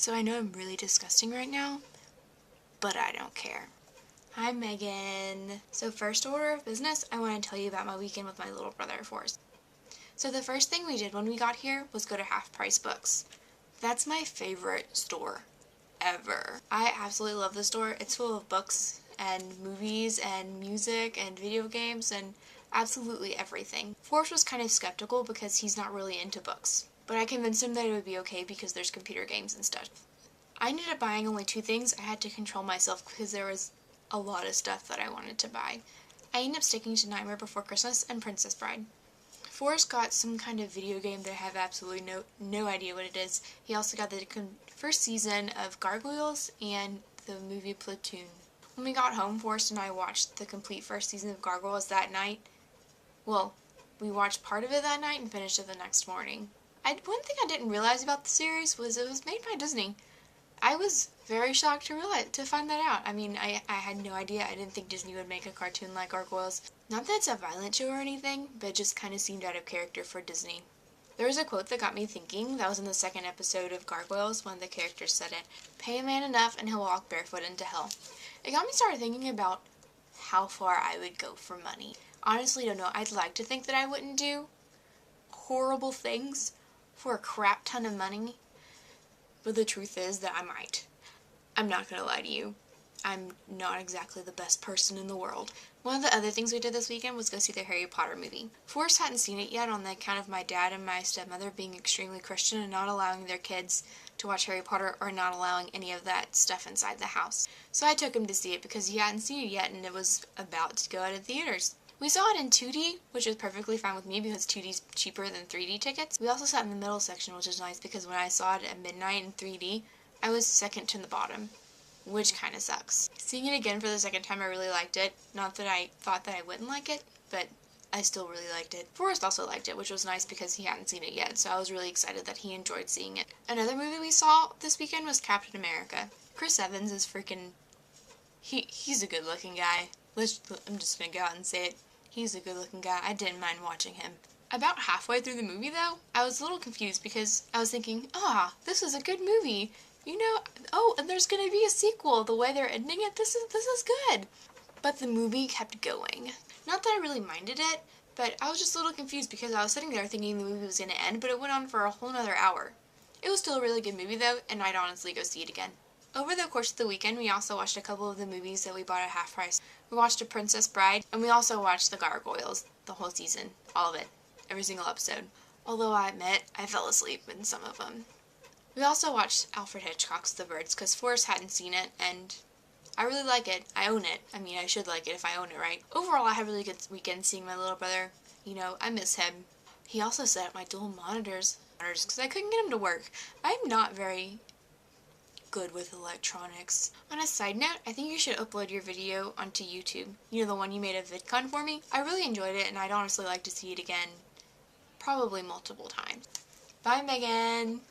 So I know I'm really disgusting right now, but I don't care. Hi Megan. So first order of business, I want to tell you about my weekend with my little brother, Forrest. So the first thing we did when we got here was go to Half Price Books. That's my favorite store ever. I absolutely love the store. It's full of books and movies and music and video games and absolutely everything. Forrest was kind of skeptical because he's not really into books, but I convinced him that it would be okay because there's computer games and stuff. I ended up buying only 2 things. I had to control myself because there was a lot of stuff that I wanted to buy. I ended up sticking to Nightmare Before Christmas and Princess Bride. Forrest got some kind of video game that I have absolutely no idea what it is. He also got the first season of Gargoyles and the movie Platoon. When we got home, Forrest and I watched the complete first season of Gargoyles that night. Well, we watched part of it that night and finished it the next morning. One thing I didn't realize about the series was it was made by Disney. I was very shocked to find that out. I mean, I had no idea. I didn't think Disney would make a cartoon like Gargoyles. Not that it's a violent show or anything, but it just kind of seemed out of character for Disney. There was a quote that got me thinking. That was in the second episode of Gargoyles. One of the characters said it. "Pay a man enough and he'll walk barefoot into hell." It got me started thinking about how far I would go for money. Honestly, don't know. I'd like to think that I wouldn't do horrible things for a crap ton of money, but the truth is that I might. I'm not gonna lie to you. I'm not exactly the best person in the world. One of the other things we did this weekend was go see the Harry Potter movie. Forrest hadn't seen it yet on the account of my dad and my stepmother being extremely Christian and not allowing their kids to watch Harry Potter or not allowing any of that stuff inside the house. So I took him to see it because he hadn't seen it yet and it was about to go out of theaters. We saw it in 2D, which is perfectly fine with me because 2D is cheaper than 3D tickets. We also sat in the middle section, which is nice because when I saw it at midnight in 3D, I was second to the bottom, which kind of sucks. Seeing it again for the second time, I really liked it. Not that I thought that I wouldn't like it, but I still really liked it. Forrest also liked it, which was nice because he hadn't seen it yet, so I was really excited that he enjoyed seeing it. Another movie we saw this weekend was Captain America. Chris Evans is freaking... He's a good-looking guy. I'm just gonna go out and say it. He's a good-looking guy. I didn't mind watching him. About halfway through the movie, though, I was a little confused because I was thinking, this is a good movie. You know, and there's gonna be a sequel. The way they're ending it, this is good. But the movie kept going. Not that I really minded it, but I was just a little confused because I was sitting there thinking the movie was gonna end, but it went on for a whole nother hour. It was still a really good movie, though, and I'd honestly go see it again. Over the course of the weekend, we also watched a couple of the movies that we bought at half price. We watched A Princess Bride, and we also watched The Gargoyles, the whole season, all of it, every single episode. Although I admit, I fell asleep in some of them. We also watched Alfred Hitchcock's The Birds, because Forrest hadn't seen it, and I really like it. I own it. I mean, I should like it if I own it, right? Overall, I had a really good weekend seeing my little brother. You know, I miss him. He also set up my dual monitors, because I couldn't get him to work. I'm not very good with electronics. On a side note, I think you should upload your video onto YouTube. You know, the one you made at VidCon for me? I really enjoyed it, and I'd honestly like to see it again. Probably multiple times. Bye, Megan!